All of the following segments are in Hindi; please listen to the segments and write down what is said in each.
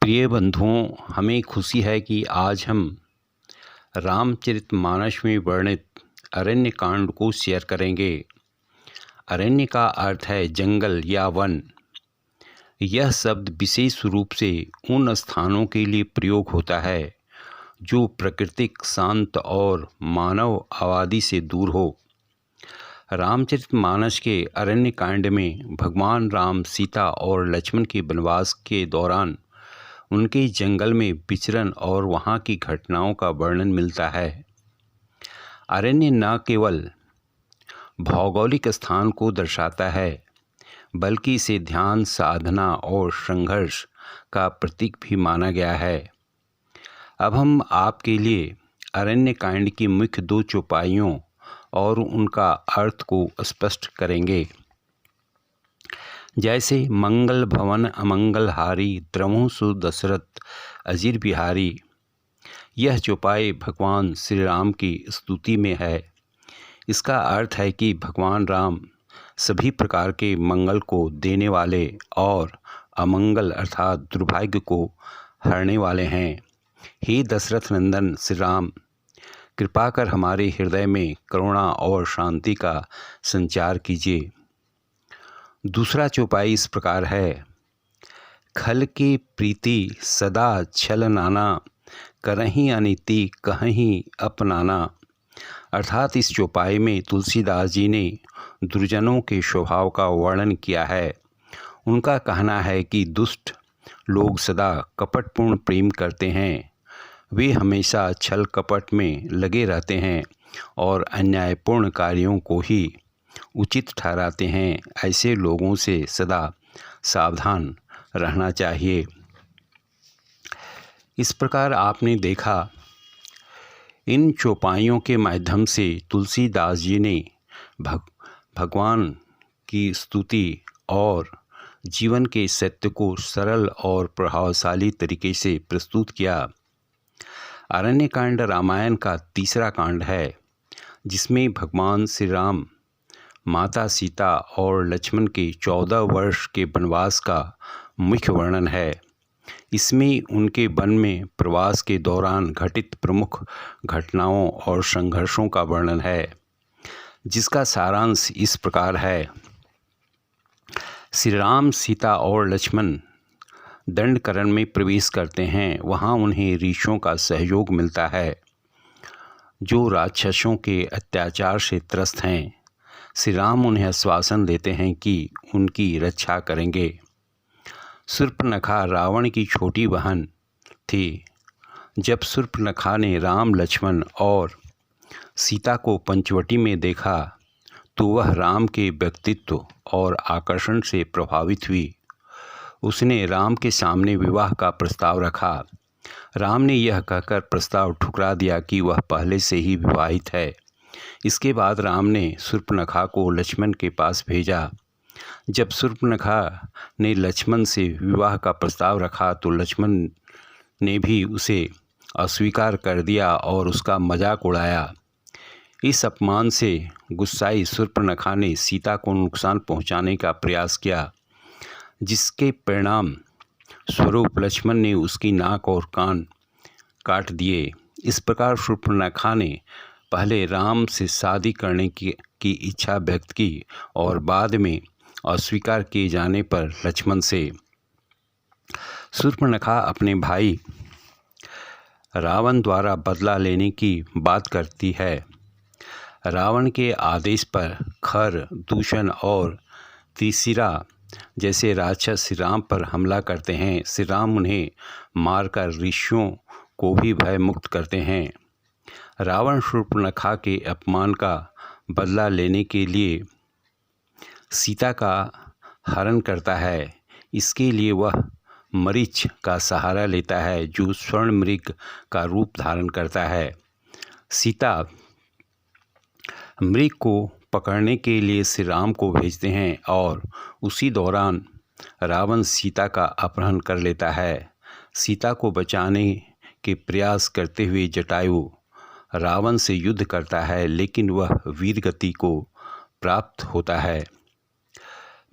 प्रिय बंधुओं, हमें खुशी है कि आज हम रामचरितमानस में वर्णित अरण्य कांड को शेयर करेंगे। अरण्य का अर्थ है जंगल या वन। यह शब्द विशेष रूप से उन स्थानों के लिए प्रयोग होता है जो प्राकृतिक, शांत और मानव आबादी से दूर हो। रामचरितमानस के अरण्य कांड में भगवान राम, सीता और लक्ष्मण के वनवास के दौरान उनके जंगल में विचरण और वहाँ की घटनाओं का वर्णन मिलता है। अरण्य न केवल भौगोलिक स्थान को दर्शाता है, बल्कि इसे ध्यान, साधना और संघर्ष का प्रतीक भी माना गया है। अब हम आपके लिए अरण्य कांड की मुख्य दो चौपाइयों और उनका अर्थ को स्पष्ट करेंगे। जैसे मंगल भवन अमंगल हारी, द्रमु सु दशरथ अजीर बिहारी। यह चौपाई भगवान श्री राम की स्तुति में है। इसका अर्थ है कि भगवान राम सभी प्रकार के मंगल को देने वाले और अमंगल अर्थात दुर्भाग्य को हरने वाले हैं। हे दशरथ नंदन श्री राम, कृपा कर हमारे हृदय में करुणा और शांति का संचार कीजिए। दूसरा चौपाई इस प्रकार है। खल की प्रीति सदा छल नाना, करहीं अनिति कहीं अपनाना। अर्थात इस चौपाई में तुलसीदास जी ने दुर्जनों के स्वभाव का वर्णन किया है। उनका कहना है कि दुष्ट लोग सदा कपटपूर्ण प्रेम करते हैं। वे हमेशा छल कपट में लगे रहते हैं और अन्यायपूर्ण कार्यों को ही उचित ठहराते हैं। ऐसे लोगों से सदा सावधान रहना चाहिए। इस प्रकार आपने देखा, इन चौपाइयों के माध्यम से तुलसीदास जी ने भगवान की स्तुति और जीवन के सत्य को सरल और प्रभावशाली तरीके से प्रस्तुत किया। अरण्य कांड रामायण का तीसरा कांड है, जिसमें भगवान श्री राम, माता सीता और लक्ष्मण के 14 वर्ष के वनवास का मुख्य वर्णन है। इसमें उनके वन में प्रवास के दौरान घटित प्रमुख घटनाओं और संघर्षों का वर्णन है, जिसका सारांश इस प्रकार है। श्री राम, सीता और लक्ष्मण दंडकारण्य में प्रवेश करते हैं। वहाँ उन्हें ऋषियों का सहयोग मिलता है, जो राक्षसों के अत्याचार से त्रस्त हैं। श्री राम उन्हें आश्वासन देते हैं कि उनकी रक्षा करेंगे। शूर्पणखा रावण की छोटी बहन थी। जब शूर्पणखा ने राम, लक्ष्मण और सीता को पंचवटी में देखा तो वह राम के व्यक्तित्व और आकर्षण से प्रभावित हुई। उसने राम के सामने विवाह का प्रस्ताव रखा। राम ने यह कहकर प्रस्ताव ठुकरा दिया कि वह पहले से ही विवाहित है। इसके बाद राम ने शूर्पणखा को लक्ष्मण के पास भेजा। जब शूर्पणखा ने लक्ष्मण से विवाह का प्रस्ताव रखा तो लक्ष्मण ने भी उसे अस्वीकार कर दिया और उसका मजाक उड़ाया। इस अपमान से गुस्साई शूर्पणखा ने सीता को नुकसान पहुंचाने का प्रयास किया, जिसके परिणाम स्वरूप लक्ष्मण ने उसकी नाक और कान काट दिए। इस प्रकार शूर्पणखा ने पहले राम से शादी करने की इच्छा व्यक्त की और बाद में अस्वीकार किए जाने पर लक्ष्मण से। शूर्पणखा अपने भाई रावण द्वारा बदला लेने की बात करती है। रावण के आदेश पर खर, दूषण और त्रिशिरा जैसे राक्षस श्री राम पर हमला करते हैं। श्री राम उन्हें मारकर ऋषियों को भी भय मुक्त करते हैं। रावण शूर्पणखा के अपमान का बदला लेने के लिए सीता का हरण करता है। इसके लिए वह मरीच का सहारा लेता है, जो स्वर्ण मृग का रूप धारण करता है। सीता मृग को पकड़ने के लिए श्री राम को भेजते हैं और उसी दौरान रावण सीता का अपहरण कर लेता है। सीता को बचाने के प्रयास करते हुए जटायु रावण से युद्ध करता है, लेकिन वह वीरगति को प्राप्त होता है।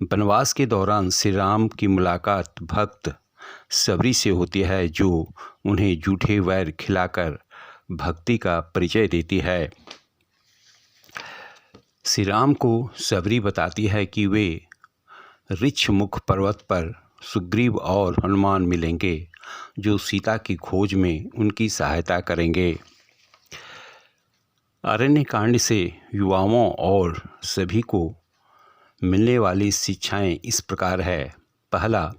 वनवास के दौरान श्री राम की मुलाकात भक्त सबरी से होती है, जो उन्हें झूठे वैर खिलाकर भक्ति का परिचय देती है। श्री राम को सबरी बताती है कि वे ऋक्षमुख पर्वत पर सुग्रीव और हनुमान मिलेंगे, जो सीता की खोज में उनकी सहायता करेंगे। अरण्यकांड से युवाओं और सभी को मिलने वाली शिक्षाएं इस प्रकार है। पहला,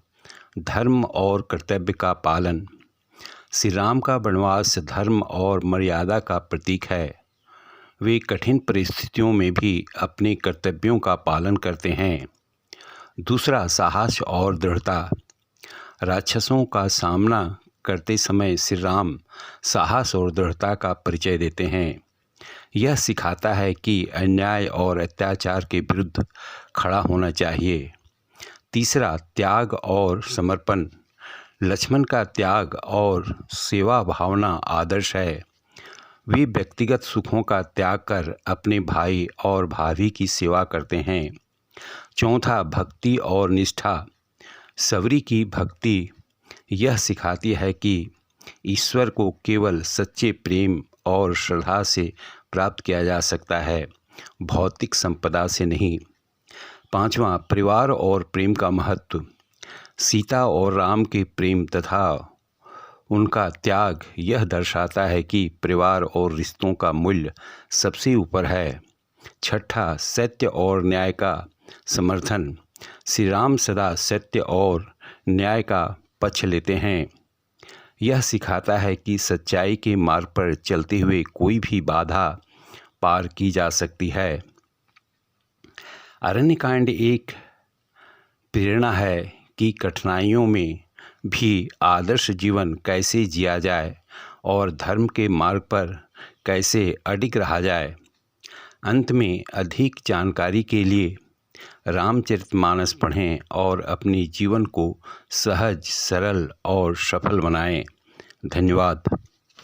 धर्म और कर्तव्य का पालन। श्री राम का वनवास धर्म और मर्यादा का प्रतीक है। वे कठिन परिस्थितियों में भी अपने कर्तव्यों का पालन करते हैं। दूसरा, साहस और दृढ़ता। राक्षसों का सामना करते समय श्री राम साहस और दृढ़ता का परिचय देते हैं। यह सिखाता है कि अन्याय और अत्याचार के विरुद्ध खड़ा होना चाहिए। तीसरा, त्याग और समर्पण। लक्ष्मण का त्याग और सेवा भावना आदर्श है। वे व्यक्तिगत सुखों का त्याग कर अपने भाई और भाभी की सेवा करते हैं। चौथा, भक्ति और निष्ठा। सबरी की भक्ति यह सिखाती है कि ईश्वर को केवल सच्चे प्रेम और श्रद्धा से प्राप्त किया जा सकता है, भौतिक संपदा से नहीं। पांचवा, परिवार और प्रेम का महत्व। सीता और राम के प्रेम तथा उनका त्याग यह दर्शाता है कि परिवार और रिश्तों का मूल्य सबसे ऊपर है। छठा, सत्य और न्याय का समर्थन। श्री राम सदा सत्य और न्याय का पक्ष लेते हैं। यह सिखाता है कि सच्चाई के मार्ग पर चलते हुए कोई भी बाधा पार की जा सकती है। अरण्यकांड एक प्रेरणा है कि कठिनाइयों में भी आदर्श जीवन कैसे जिया जाए और धर्म के मार्ग पर कैसे अडिग रहा जाए। अंत में अधिक जानकारी के लिए रामचरितमानस पढ़ें और अपने जीवन को सहज, सरल और सफल बनाएं। धन्यवाद।